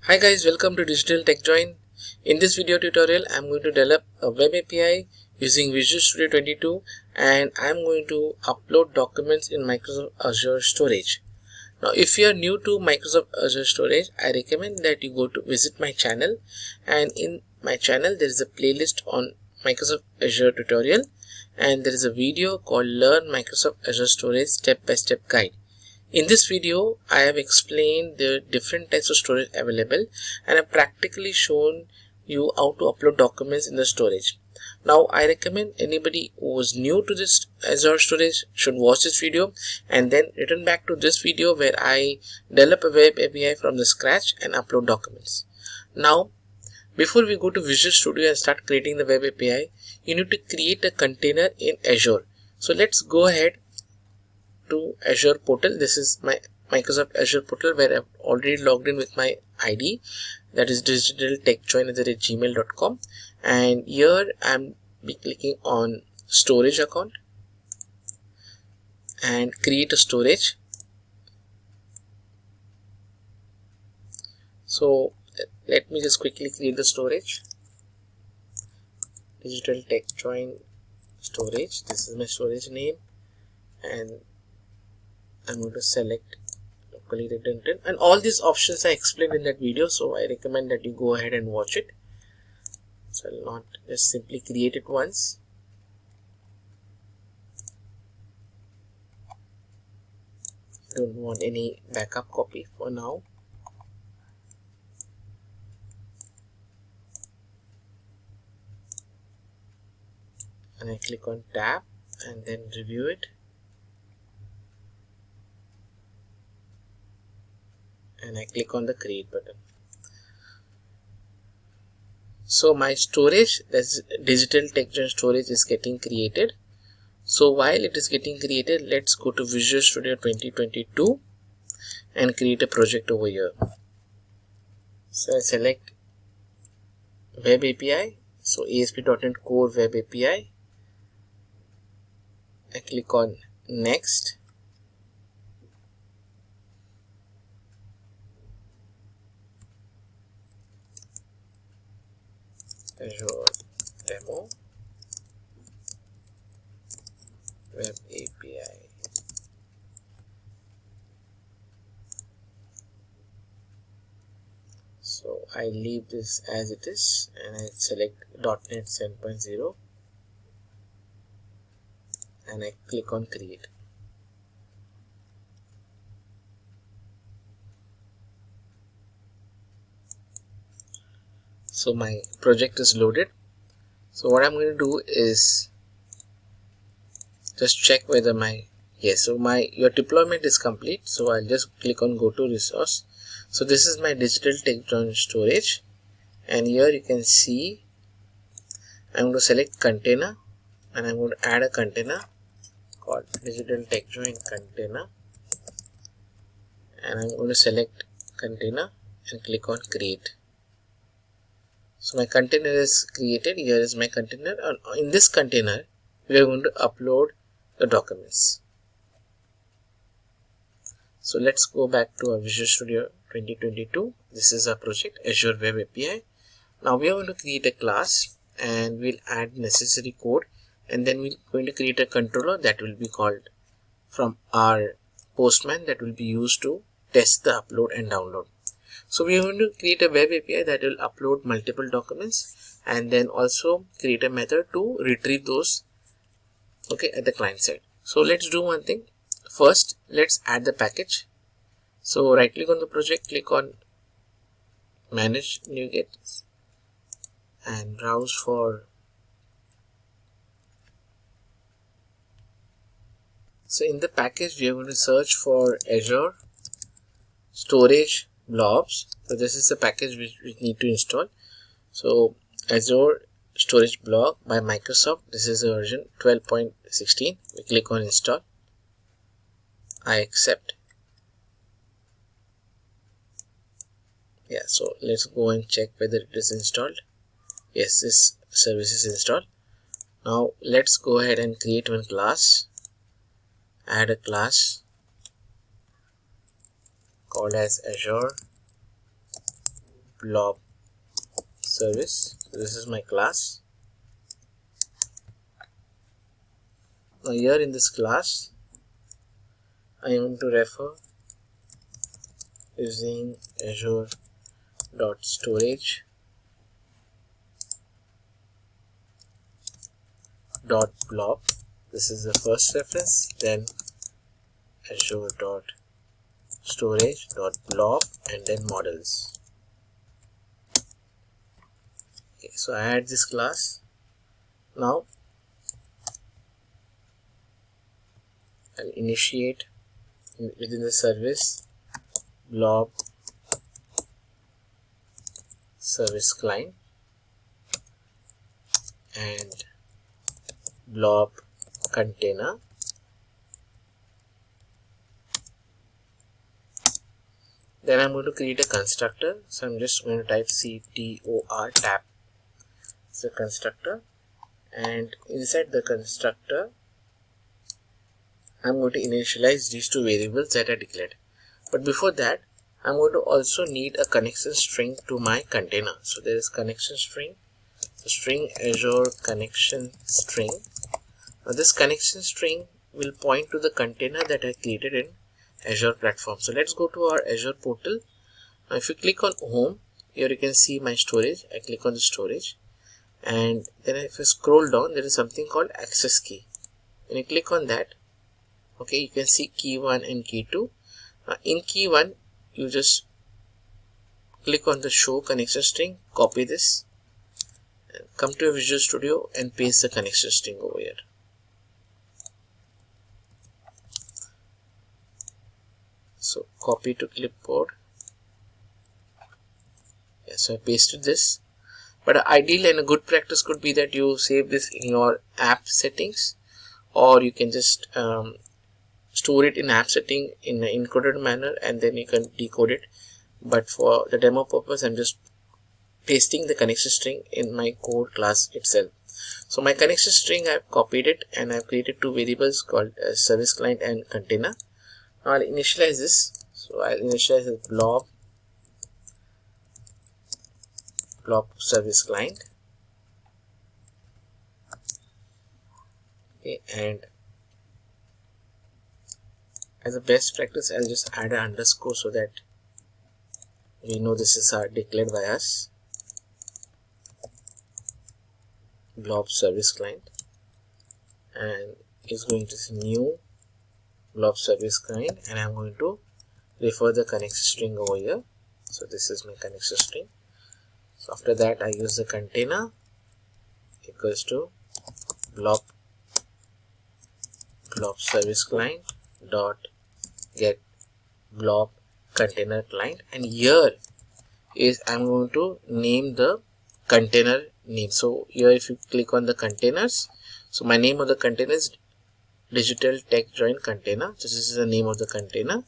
Hi guys, welcome to Digital TechJoint. In this video tutorial, I'm going to develop a web API using Visual Studio 22 and I'm going to upload documents in Microsoft Azure Storage. Now, if you are new to Microsoft Azure Storage, I recommend that you go to visit my channel, and in my channel there is a playlist on Microsoft Azure tutorial and there is a video called Learn Microsoft Azure Storage Step-by-Step Guide. In this video, I have explained the different types of storage available and have practically shown you how to upload documents in the storage. Now, I recommend anybody who is new to this Azure Storage should watch this video and then return back to this video where I develop a web API from the scratch and upload documents. Now, before we go to Visual Studio and start creating the web API, you need to create a container in Azure. So let's go ahead to Azure Portal. This is my Microsoft Azure Portal where I've already logged in with my ID, that is Digital TechJoint@gmail.com, and here I'm clicking on storage account and create a storage. So let me just quickly create the storage. Digital TechJoint Storage, this is my storage name, and I'm going to select locally redundant, and all these options I explained in that video, so I recommend that you go ahead and watch it. So I'll not just simply create it once. Don't want any backup copy for now. And I click on tab and then review it. And I click on the create button. So my storage, that's Digital TechJoint Storage, is getting created. So while it is getting created, let's go to Visual Studio 2022 and create a project over here. So I select Web API, so ASP.NET Core Web API. I click on Next. Azure Demo Web API. So I leave this as it is and I select .NET 7.0 and I click on create. So my project is loaded. So what I'm going to do is just check whether your deployment is complete. So I'll just click on go to resource. So this is my Digital TechJoint Storage, and here you can see I'm going to select container and I'm going to add a container called Digital TechJoint Container, and I'm going to select container and click on create. So my container is created. Here is my container, and in this container we are going to upload the documents. So let's go back to our Visual Studio 2022. This is our project Azure Web API. Now we are going to create a class and we'll add necessary code, and then we're going to create a controller that will be called from our Postman that will be used to test the upload and download. So we are going to create a web API that will upload multiple documents and then also create a method to retrieve those at the client side. So let's do one thing. First, let's add the package. So right click on the project, click on manage NuGet and browse for. So in the package we are going to search for Azure Storage Blobs. So this is the package which we need to install. So Azure Storage Blob by Microsoft, this is a version 12.16. we click on install. I accept. So let's go and check whether it is installed. Yes, this service is installed. Now let's go ahead and create one class. Add a class called as Azure blob service. So this is my class. Now here in this class I am going to refer using Azure Storage blob. This is the first reference, then Azure Storage blob, and then models. Okay, so I add this class. Now I'll initiate within the service blob service client and blob container. Then I'm going to create a constructor. So I'm just going to type ctor tab. It's a constructor, and inside the constructor I'm going to initialize these two variables that are declared. But before that, I'm going to also need a connection string to my container. So there is connection string, so string Azure connection string. Now this connection string will point to the container that I created in Azure platform. So let's go to our Azure portal. Now if you click on home, here you can see my storage. I click on the storage, and then if I scroll down, there is something called access key. When you click on that, okay, you can see key 1 and key 2. In key 1, you just click on the show connection string, copy this, and come to your Visual Studio and paste the connection string over here. So copy to clipboard. Yeah, so I pasted this. But ideal and a good practice could be that you save this in your app settings, or you can just store it in app setting in an encoded manner, and then you can decode it. But for the demo purpose, I'm just pasting the connection string in my code class itself. So my connection string, I've copied it and I've created two variables called service client and container. Now I'll initialize this. So I'll initialize the blob service client. Okay, and as a best practice, I'll just add an underscore so that we know this is declared by us. Blob service client, and is going to say new blob service client, and I'm going to refer the connection string over here. So this is my connection string. So after that, I use the container equals to blob service client dot get blob container client, and here is I'm going to name the container name. So here if you click on the containers, so my name of the container is Digital TechJoint Container. So this is the name of the container.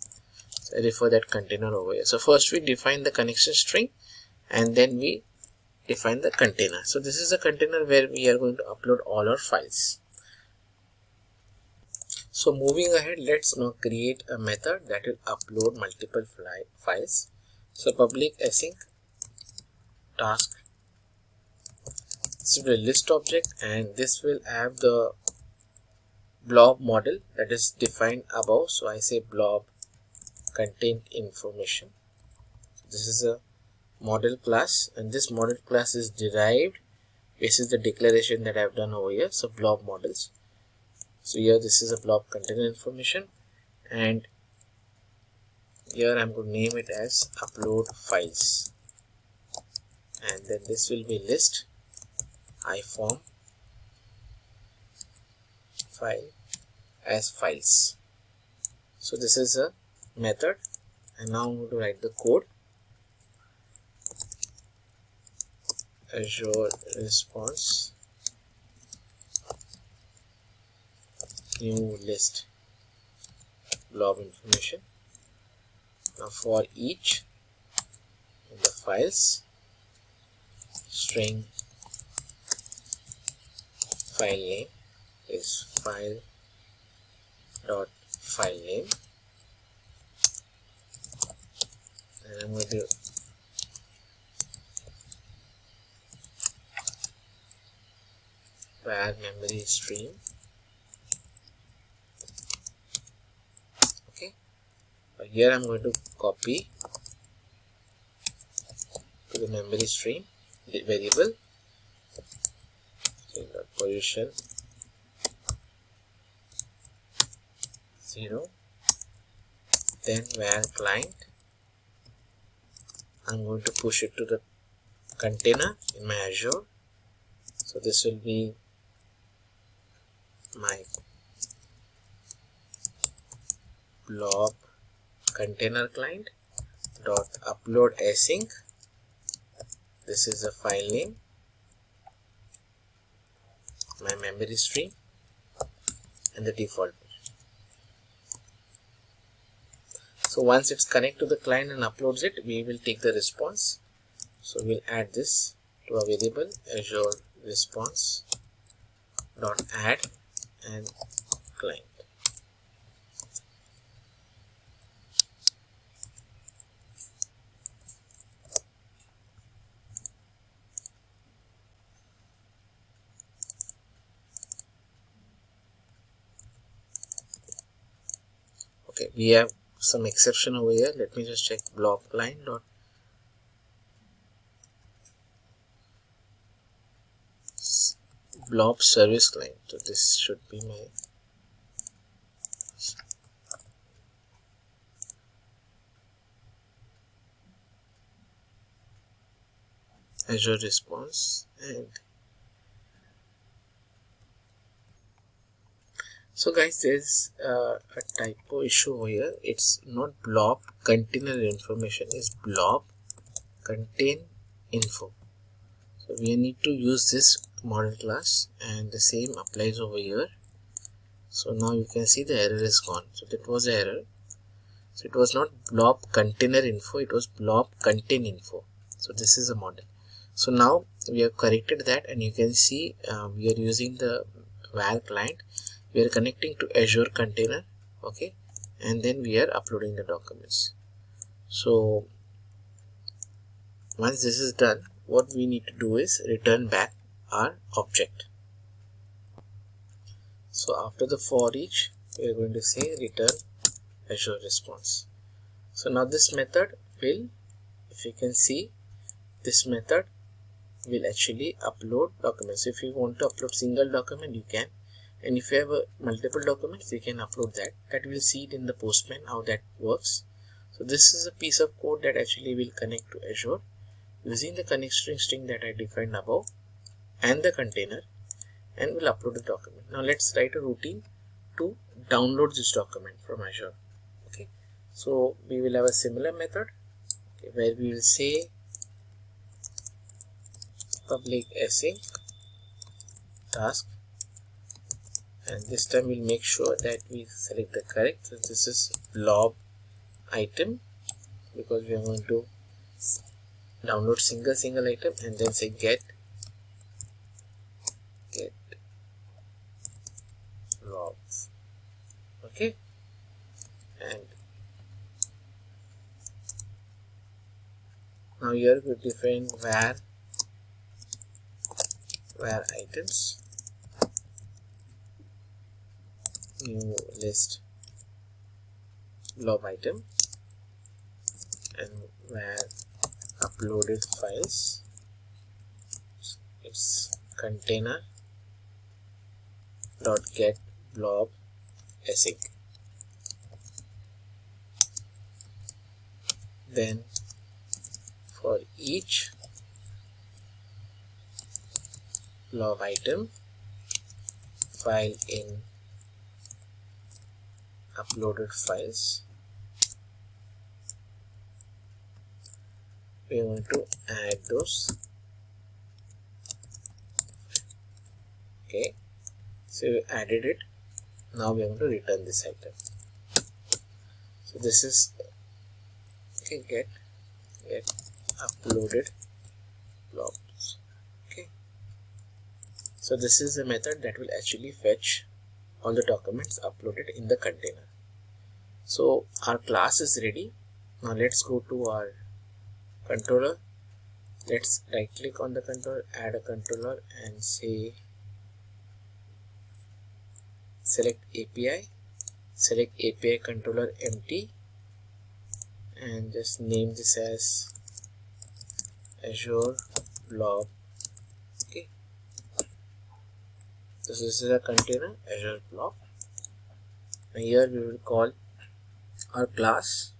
So I refer that container over here. So first we define the connection string, and then we define the container. So this is the container where we are going to upload all our files. So moving ahead, let's now create a method that will upload multiple files. So public async task, this will be a list object, and this will have the blob model that is defined above. So I say blob contain information. This is a model class, and this model class is derived. This is the declaration that I have done over here. So blob models. So here this is a blob container information, and here I'm going to name it as upload files, and then this will be list iform file as files. So this is a method, and now I'm going to write the code. Azure response new list blob information. Now for each in the files, string file name is file dot file name, and I'm going to where memory stream. Okay, here I'm going to copy to the memory stream the variable, so position 0, then where client, I'm going to push it to the container in my Azure. So this will be my blob container client dot upload async. This is the file name, my memory stream, and the default. So once it's connected to the client and uploads it, we will take the response. So we'll add this to a variable Azure response dot add and client. Okay, we have some exception over here. Let me just check blob client dot blob service client. So this should be my Azure response. And so guys, there's a typo issue over here. It's not blob container information, it's blob contain info. So we need to use this model class, and the same applies over here. So now you can see the error is gone. So that was the error. So it was not blob container info, it was blob contain info. So this is a model. So now we have corrected that, and you can see we are using the where client. We are connecting to Azure Container, okay, and then we are uploading the documents. So once this is done, what we need to do is return back our object. So after the for each, we are going to say return Azure response. So now this method will, if you can see, this method will actually upload documents. If you want to upload single document, you can, and if you have multiple documents, you can upload that. That will see it in the Postman how that works. So this is a piece of code that actually will connect to Azure using the connect string that I defined above and the container, and will upload the document. Now let's write a routine to download this document from Azure. Okay, so we will have a similar method, okay, where we will say public async task, and this time we'll make sure that we select the correct. So this is blob item, because we are going to download single item, and then say get blob. Okay, and now here we define where items, new list blob item, and where uploaded files, it's container dot get blob async. Then for each blob item file in uploaded files, we are going to add those. Okay, so we added it. Now we are going to return this item. So this is, okay, get uploaded blobs. Okay, so this is a method that will actually fetch all the documents uploaded in the container. So our class is ready. Now let's go to our controller. Let's right click on the controller, add a controller, and say select API, select API controller empty, and just name this as Azure Blob. Okay, so this is a container Azure Blob. And here we will call our class.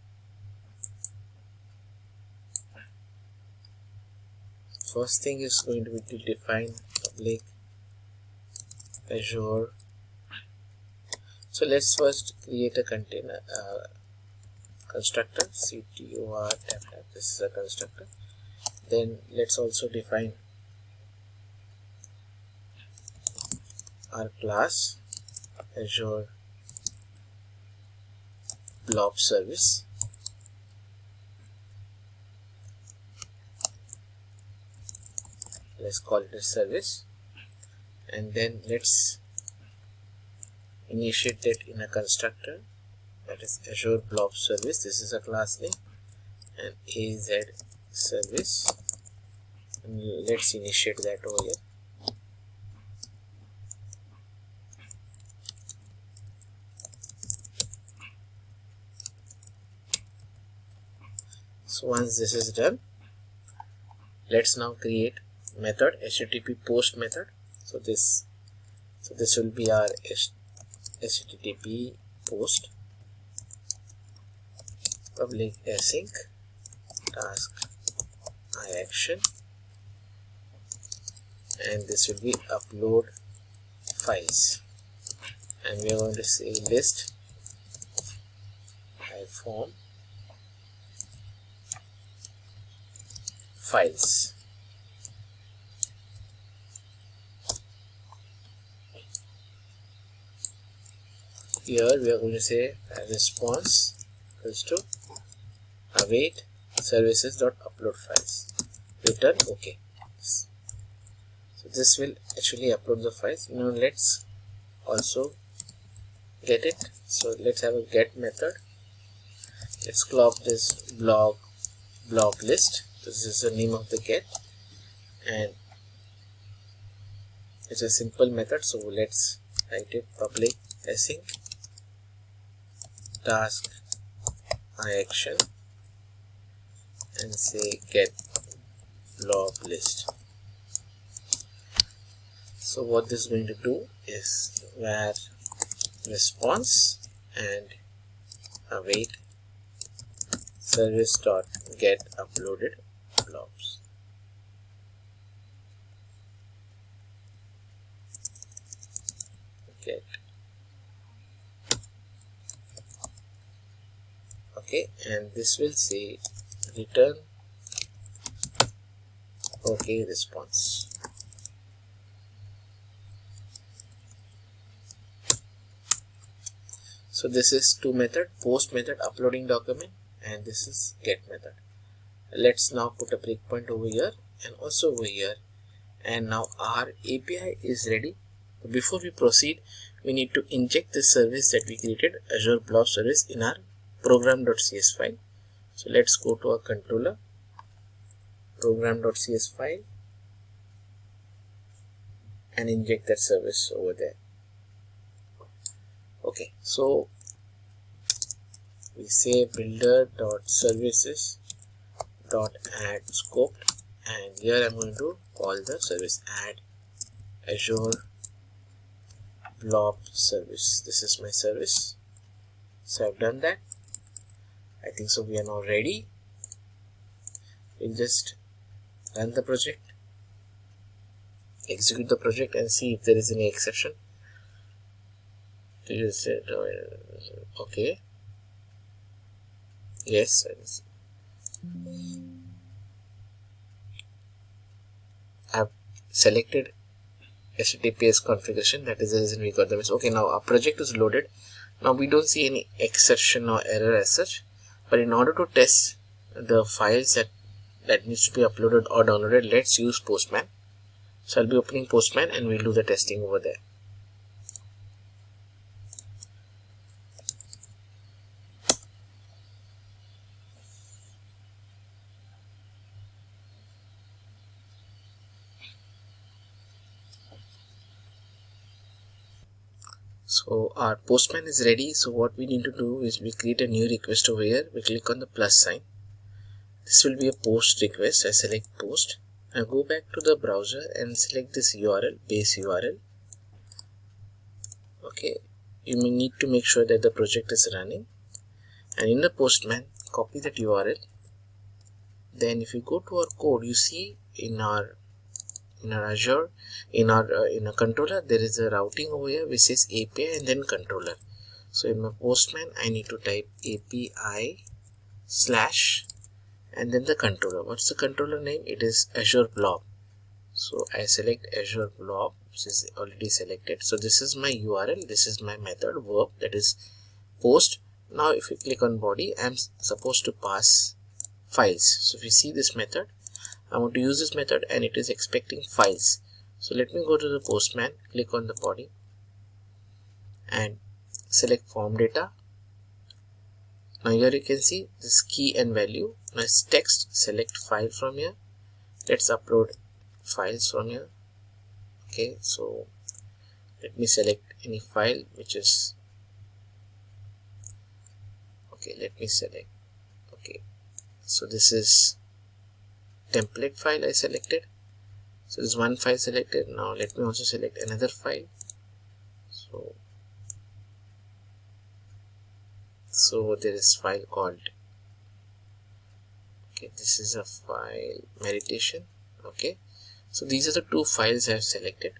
First thing is going to be to define public Azure. So let's first create a container constructor, ctor tab. This is a constructor. Then let's also define our class Azure Blob service. Let's call it a service, and then let's initiate it in a constructor, that is Azure Blob service. This is a class name, and AZ service, and let's initiate that over here. So once this is done, let's now create method HTTP post method. So this will be our HTTP post public async task action, and this will be upload files, and we are going to say list form files. Here we are going to say response equals to await services.upload files, return OK. So this will actually upload the files. Now let's also get it. So let's have a get method. Let's call this blob list. This is the name of the get, and it's a simple method. So let's write it public async task action and say get blob list. So what this is going to do is where response and await service.get uploaded blobs. Get. Okay, and this will say return OK response. So this is two method, post method uploading document, and this is get method. Let's now put a breakpoint over here and also over here, and now our API is ready. Before we proceed, we need to inject this service that we created, Azure Blob service, in our program.cs file. So let's go to our controller, program.cs file, and inject that service over there. Okay, so we say builder.services.add scope, and here I'm going to call the service add Azure Blob service. This is my service. So I've done that. I think so we are now ready. We'll just run the project, execute the project, and see if there is any exception. Okay. Yes. I've selected HTTPS configuration. That is the reason we got the message. Okay, now our project is loaded. Now we don't see any exception or error as such. But in order to test the files that needs to be uploaded or downloaded, let's use Postman. So I'll be opening Postman and we'll do the testing over there. So our postman is ready. So what we need to do is we create a new request over here. We click on the plus sign. This will be a post request. I select post. Now go back to the browser and select this URL, base URL. Okay, you may need to make sure that the project is running, and in the postman copy that URL. Then if you go to our code, you see in our Azure, in a controller, there is a routing over here which says API and then controller. So in my postman I need to type API slash and then the controller. What's the controller name? It is Azure Blob. So I select Azure Blob, which is already selected. So this is my URL, this is my method verb, that is post. Now if you click on body, I'm supposed to pass files. So if you see this method, I want to use this method and it is expecting files. So let me go to the postman, click on the body and select form data. Now here you can see this key and value. Now it's text, select file from here. Let's upload files from here. Okay, so let me select any file which is okay. Let me select. Okay, so this is template file I selected. So there's one file selected. Now let me also select another file. So there is file called, okay, this is a file meditation. Okay, so these are the two files I have selected.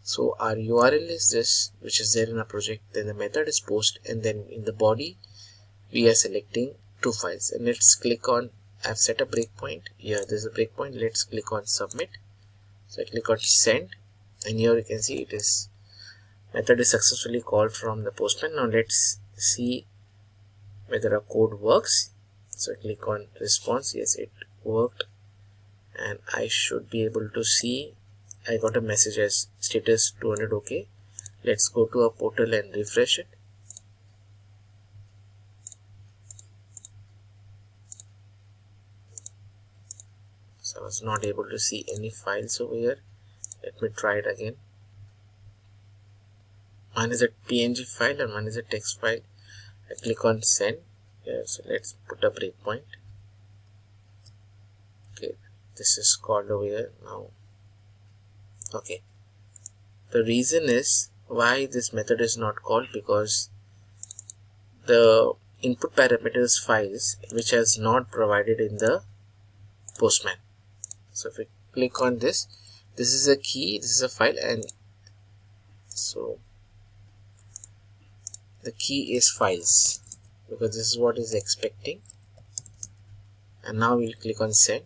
So our URL is this, which is there in our project. Then the method is post, and then in the body we are selecting two files. And let's click on, I've set a breakpoint here. There's a breakpoint. Let's click on submit. So I click on send, and here you can see it is method is successfully called from the postman. Now let's see whether our code works. So I click on response. Yes, it worked, and I should be able to see I got a message as status 200. Okay, let's go to our portal and refresh it. So I was not able to see any files over here. Let me try it again. One is a PNG file and one is a text file. I click on send. Yeah, so let's put a breakpoint. Okay, this is called over here now. Okay, the reason is why this method is not called, because the input parameters files which has not provided in the postman. So if we click on this, this is a key, this is a file, and so the key is files, because this is what is expecting. And now we'll click on send.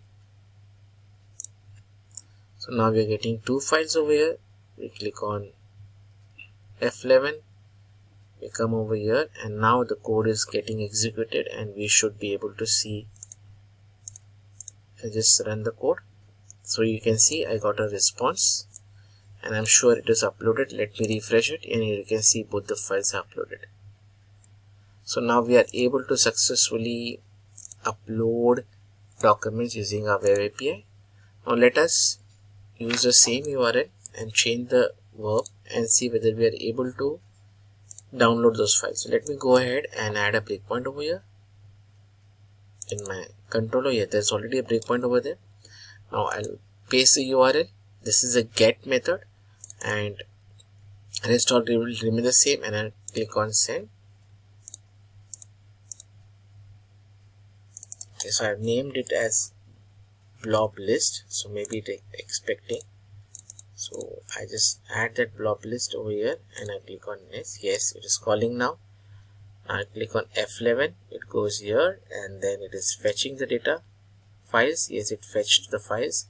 So now we are getting two files over here. We click on F11, we come over here, and now the code is getting executed and we should be able to see. I just run the code. So you can see I got a response and I'm sure it is uploaded. Let me refresh it, and you can see both the files are uploaded. So now we are able to successfully upload documents using our web API. Now let us use the same URL and change the verb and see whether we are able to download those files. So let me go ahead and add a breakpoint over here in my controller. Here there's already a breakpoint over there. Now I'll paste the URL. This is a get method, and rest all will remain the same, and I'll click on send. Okay, so I've named it as blob list, so maybe it expecting. So I just add that blob list over here and I click on next. Yes, it is calling now. I click on F11, it goes here, and then it is fetching the data files. Yes, it fetched the files.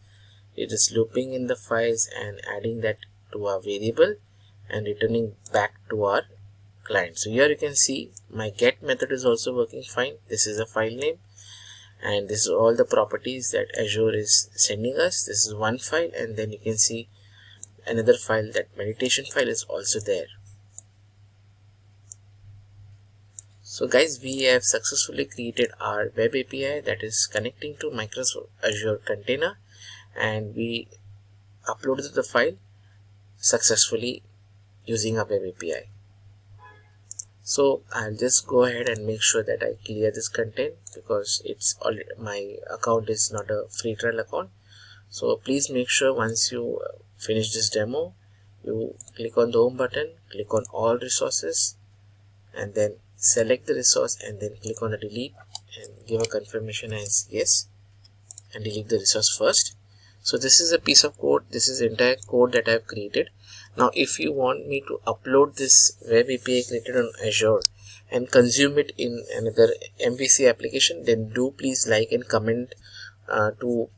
It is looping in the files and adding that to our variable and returning back to our client. So here you can see my get method is also working fine. This is a file name, and this is all the properties that Azure is sending us. This is one file, and then you can see another file, that meditation file is also there. So guys, we have successfully created our web API that is connecting to Microsoft Azure Container, and we uploaded the file successfully using our web API. So I'll just go ahead and make sure that I clear this content, because it's already, my account is not a free trial account. So please make sure once you finish this demo, you click on the home button, click on all resources, and then select the resource, and then click on the delete and give a confirmation as yes, and delete the resource first. So this is a piece of code. This is the entire code that I have created. Now if you want me to upload this web API created on Azure and consume it in another MVC application, then do please like and comment to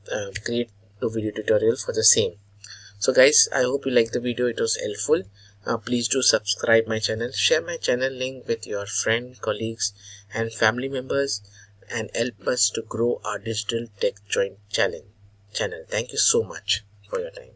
create the video tutorial for the same. So guys, I hope you liked the video. It was helpful. Please do subscribe my channel, share my channel link with your friend, colleagues and family members, and help us to grow our Digital TechJoint Channel. Thank you so much for your time.